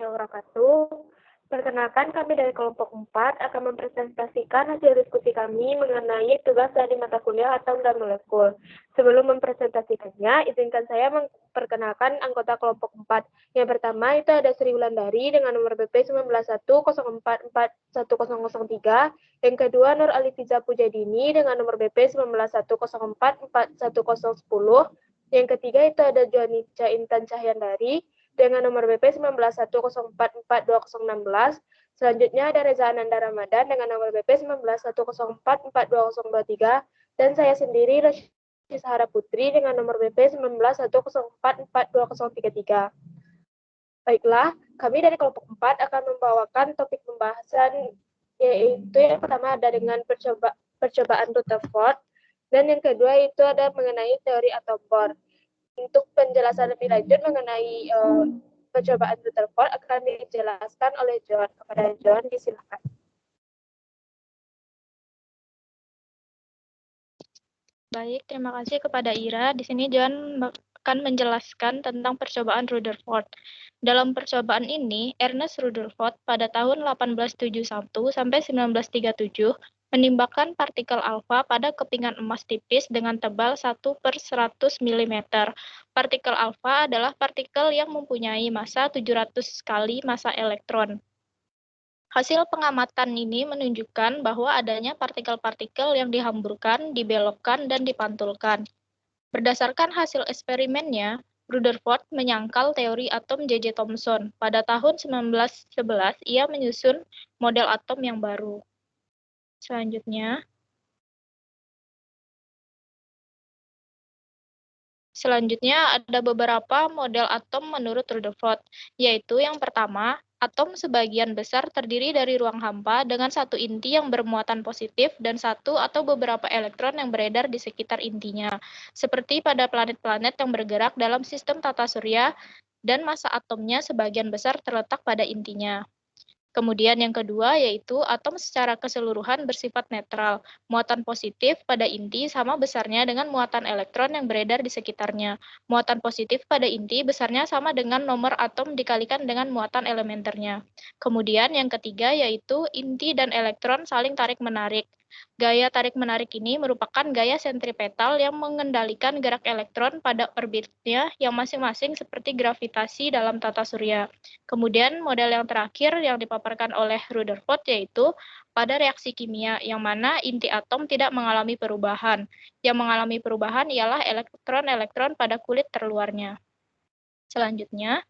wabarakatuh. Perkenalkan, kami dari kelompok 4 akan mempresentasikan hasil diskusi kami mengenai tugas dari mata kuliah atom dan molekul. Sebelum mempresentasikannya, izinkan saya memperkenalkan anggota kelompok 4. Yang pertama itu ada Sri Wulandari dengan nomor BP 1910441003. Yang kedua Nur Alifiza Pujadini dengan nomor BP 1910441010. Yang ketiga itu ada Jonica Intan Cahyandari dengan nomor BP 1910442016. Selanjutnya ada Reza Ananda Ramadan dengan nomor BP 1910442023 dan saya sendiri Rasy Sahara Putri dengan nomor BP 1910442033. Baiklah, kami dari kelompok 4 akan membawakan topik pembahasan yaitu yang pertama ada dengan percobaan Rutherford dan yang kedua itu ada mengenai teori atom Bohr. Untuk penjelasan lebih lanjut mengenai percobaan Rutherford akan dijelaskan oleh John. Kepada John, disilakan. Baik, terima kasih kepada Ira. Di sini John akan menjelaskan tentang percobaan Rutherford. Dalam percobaan ini, Ernest Rutherford pada tahun 1871 sampai 1937 menimbakkan partikel alfa pada kepingan emas tipis dengan tebal 1/100 mm. Partikel alfa adalah partikel yang mempunyai massa 700 kali massa elektron. Hasil pengamatan ini menunjukkan bahwa adanya partikel-partikel yang dihamburkan, dibelokkan, dan dipantulkan. Berdasarkan hasil eksperimennya, Rutherford menyangkal teori atom J.J. Thomson. Pada tahun 1911, ia menyusun model atom yang baru. Selanjutnya ada beberapa model atom menurut Rutherford, yaitu yang pertama, atom sebagian besar terdiri dari ruang hampa dengan satu inti yang bermuatan positif dan satu atau beberapa elektron yang beredar di sekitar intinya, seperti pada planet-planet yang bergerak dalam sistem tata surya dan massa atomnya sebagian besar terletak pada intinya. Kemudian yang kedua yaitu atom secara keseluruhan bersifat netral. Muatan positif pada inti sama besarnya dengan muatan elektron yang beredar di sekitarnya. Muatan positif pada inti besarnya sama dengan nomor atom dikalikan dengan muatan elementernya. Kemudian yang ketiga yaitu inti dan elektron saling tarik-menarik. Gaya tarik-menarik ini merupakan gaya sentripetal yang mengendalikan gerak elektron pada orbitnya yang masing-masing seperti gravitasi dalam tata surya. Kemudian model yang terakhir yang dipaparkan oleh Rutherford yaitu pada reaksi kimia yang mana inti atom tidak mengalami perubahan. Yang mengalami perubahan ialah elektron-elektron pada kulit terluarnya. Selanjutnya,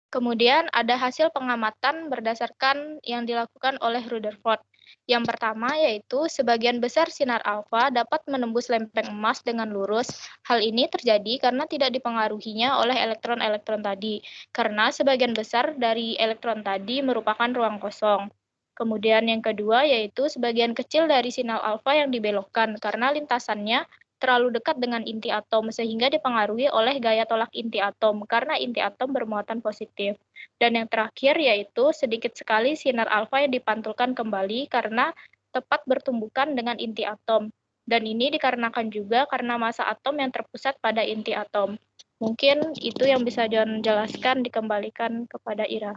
kemudian ada hasil pengamatan berdasarkan yang dilakukan oleh Rutherford. Yang pertama yaitu sebagian besar sinar alfa dapat menembus lempeng emas dengan lurus. Hal ini terjadi karena tidak dipengaruhinya oleh elektron-elektron tadi, karena sebagian besar dari elektron tadi merupakan ruang kosong. Kemudian yang kedua yaitu sebagian kecil dari sinar alfa yang dibelokkan karena lintasannya terlalu dekat dengan inti atom sehingga dipengaruhi oleh gaya tolak inti atom karena inti atom bermuatan positif. Dan yang terakhir yaitu sedikit sekali sinar alfa yang dipantulkan kembali karena tepat bertumbukan dengan inti atom. Dan ini dikarenakan juga karena massa atom yang terpusat pada inti atom. Mungkin itu yang bisa John jelaskan, dikembalikan kepada Ira.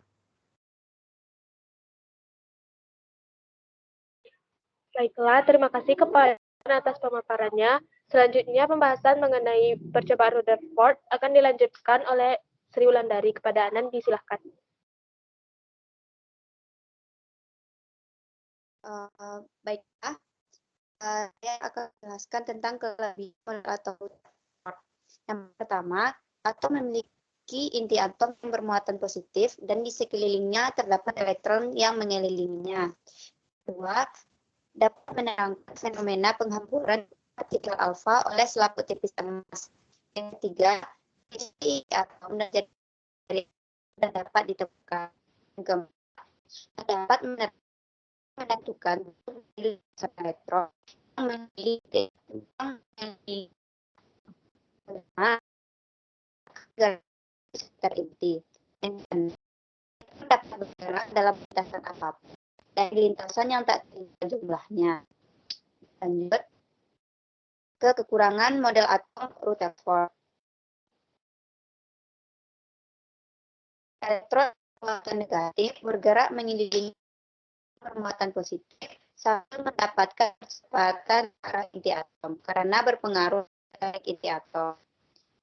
Baiklah, terima kasih kepada atas pemaparannya. Selanjutnya pembahasan mengenai percobaan Rutherford akan dilanjutkan oleh Sri Wulandari. Kepada Anan, disilahkan. Baiklah, saya akan menjelaskan tentang kelebihan atau Rutherford. Yang pertama, atom memiliki inti atom yang bermuatan positif dan di sekelilingnya terdapat elektron yang mengelilinginya. Kedua, dapat menerangkan fenomena penghamburan partikel alfa oleh selaput tipis emas. Yang ketiga, inti atom dan dapat ditemukan. Yang keempat, dapat menentukan elektron yang memiliki sekitar inti. Dan dapat bergerak dalam lintasan apapun dari lintasan yang tak terhingga jumlahnya. Lanjut ke kekurangan model atom Rutherford. Elektron bermuatan negatif bergerak mengelilingi bermuatan positif sambil mendapatkan kecepatan arah inti atom karena berpengaruh terhadap inti atom.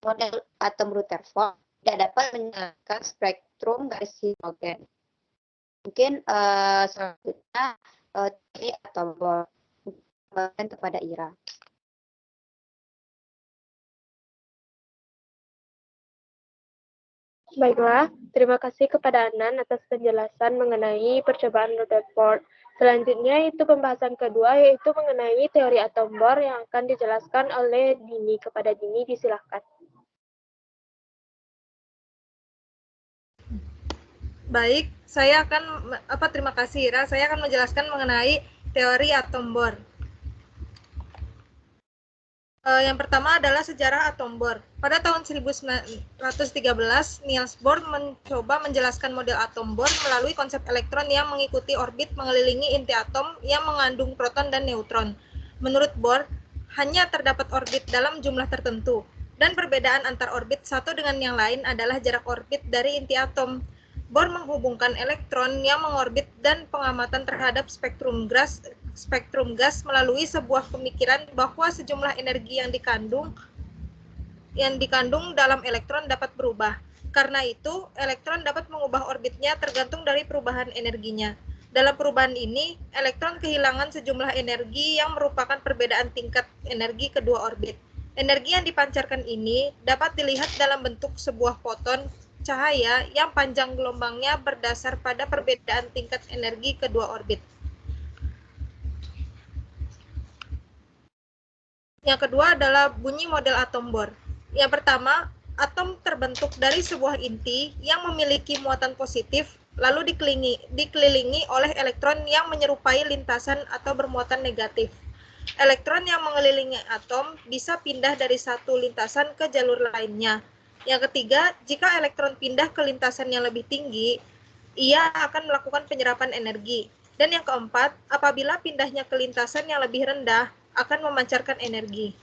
Model atom Rutherford tidak dapat menjelaskan spektrum garis hidrogen. Mungkin selanjutnya teori atom Bohr kepada Ira. Baiklah, terima kasih kepada Anan atas penjelasan mengenai percobaan Rutherford. Selanjutnya itu pembahasan kedua, yaitu mengenai teori atom Bohr yang akan dijelaskan oleh Dini. Kepada Dini, disilahkan. Baik, terima kasih Ira. Saya akan menjelaskan mengenai teori atom Bohr. Yang pertama adalah sejarah atom Bohr. Pada tahun 1913, Niels Bohr mencoba menjelaskan model atom Bohr melalui konsep elektron yang mengikuti orbit mengelilingi inti atom yang mengandung proton dan neutron. Menurut Bohr, hanya terdapat orbit dalam jumlah tertentu, dan perbedaan antar orbit satu dengan yang lain adalah jarak orbit dari inti atom. Bohr menghubungkan elektron yang mengorbit dan pengamatan terhadap spektrum gas melalui sebuah pemikiran bahwa sejumlah energi yang dikandung dalam elektron dapat berubah. Karena itu, elektron dapat mengubah orbitnya tergantung dari perubahan energinya. Dalam perubahan ini, elektron kehilangan sejumlah energi yang merupakan perbedaan tingkat energi kedua orbit. Energi yang dipancarkan ini dapat dilihat dalam bentuk sebuah foton cahaya yang panjang gelombangnya berdasar pada perbedaan tingkat energi kedua orbit. Yang kedua adalah bunyi model atom Bohr. Yang pertama, atom terbentuk dari sebuah inti yang memiliki muatan positif, lalu dikelilingi oleh elektron yang menyerupai lintasan atau bermuatan negatif. Elektron yang mengelilingi atom bisa pindah dari satu lintasan ke jalur lainnya. Yang ketiga, jika elektron pindah ke lintasan yang lebih tinggi, ia akan melakukan penyerapan energi. Dan yang keempat, apabila pindahnya ke lintasan yang lebih rendah, akan memancarkan energi.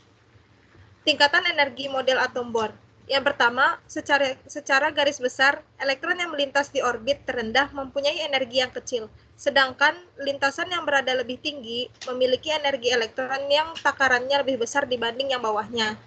Tingkatan energi model atom Bohr. Yang pertama, secara garis besar, elektron yang melintas di orbit terendah mempunyai energi yang kecil, sedangkan lintasan yang berada lebih tinggi memiliki energi elektron yang takarannya lebih besar dibanding yang bawahnya.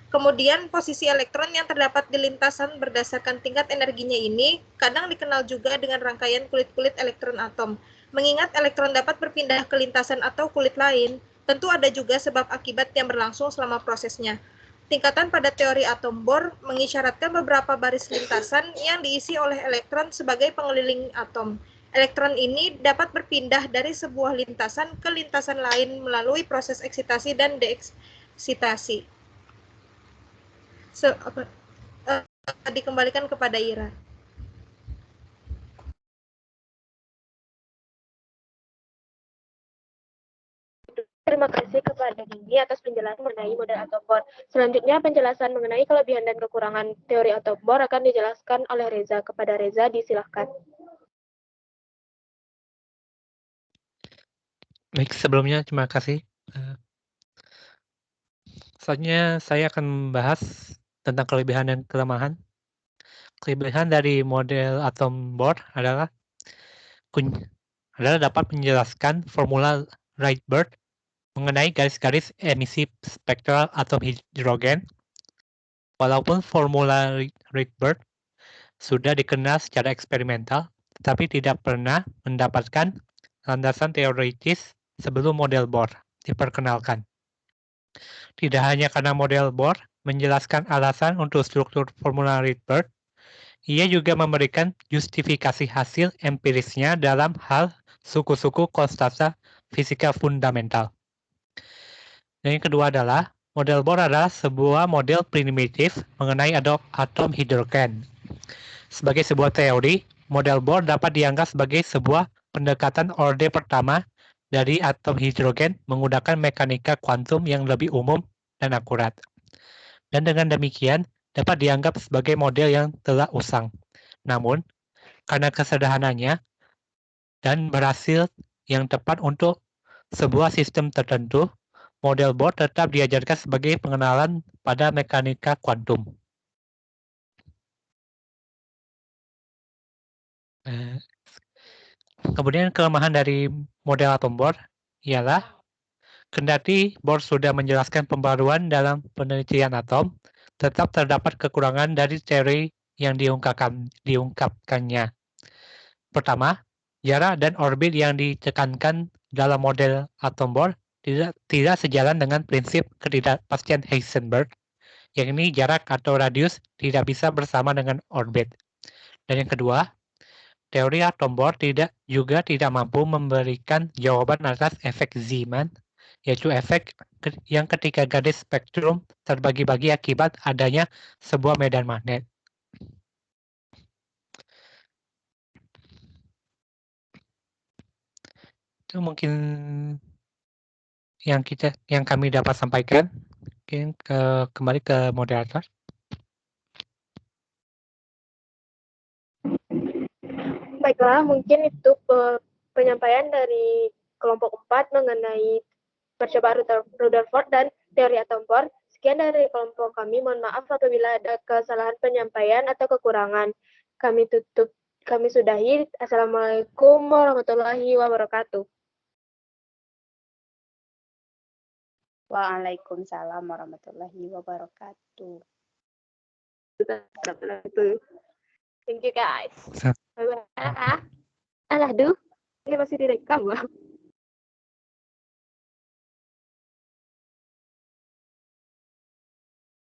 Kemudian, posisi elektron yang terdapat di lintasan berdasarkan tingkat energinya ini kadang dikenal juga dengan rangkaian kulit-kulit elektron atom. Mengingat elektron dapat berpindah ke lintasan atau kulit lain, tentu ada juga sebab akibat yang berlangsung selama prosesnya. Tingkatan pada teori atom Bohr mengisyaratkan beberapa baris lintasan yang diisi oleh elektron sebagai pengeliling atom. Elektron ini dapat berpindah dari sebuah lintasan ke lintasan lain melalui proses eksitasi dan deeksitasi. Dikembalikan kepada Ira. Terima kasih kepada Dini atas penjelasan mengenai model atom Bohr. Selanjutnya penjelasan mengenai kelebihan dan kekurangan teori atom Bohr akan dijelaskan oleh Reza. Kepada Reza, disilahkan. Baik, sebelumnya terima kasih. Selanjutnya saya akan membahas tentang kelebihan dan kelemahan. Kelebihan dari model atom Bohr adalah dapat menjelaskan formula Rydberg mengenai garis-garis emisi spektral atom hidrogen. Walaupun formula Rydberg sudah dikenal secara eksperimental, tetapi tidak pernah mendapatkan landasan teoritis sebelum model Bohr diperkenalkan. Tidak hanya karena model Bohr menjelaskan alasan untuk struktur formula Rydberg, ia juga memberikan justifikasi hasil empirisnya dalam hal suku-suku konstanta fisika fundamental. Dan yang kedua adalah, model Bohr adalah sebuah model primitif mengenai atom hidrogen. Sebagai sebuah teori, model Bohr dapat dianggap sebagai sebuah pendekatan orde pertama dari atom hidrogen menggunakan mekanika kuantum yang lebih umum dan akurat. Dan dengan demikian, dapat dianggap sebagai model yang telah usang. Namun, karena kesederhananya dan berhasil yang tepat untuk sebuah sistem tertentu, model Bohr tetap diajarkan sebagai pengenalan pada mekanika kuantum. Kemudian kelemahan dari model atom Bohr ialah kendati Bohr sudah menjelaskan pembaruan dalam penelitian atom, tetap terdapat kekurangan dari teori yang diungkapkannya. Pertama, jarak dan orbit yang ditekankan dalam model atom Bohr tidak sejalan dengan prinsip ketidakpastian Heisenberg, yakni jarak atau radius tidak bisa bersama dengan orbit. Dan yang kedua, teori atom Bohr juga tidak mampu memberikan jawaban atas efek Zeeman, yaitu efek yang ketika garis spektrum terbagi-bagi akibat adanya sebuah medan magnet. Itu mungkin yang kami dapat sampaikan. Mungkin kembali ke moderator. Baiklah, mungkin itu penyampaian dari kelompok 4 mengenai percobaan Rutherford dan teori atom Bohr. Sekian dari kelompok kami. Mohon maaf apabila ada kesalahan penyampaian atau kekurangan. Kami sudahi. Assalamualaikum warahmatullahi wabarakatuh. Waalaikumsalam warahmatullahi wabarakatuh. Thank you guys. Bye-bye. Alah, ini masih direkam, Bang.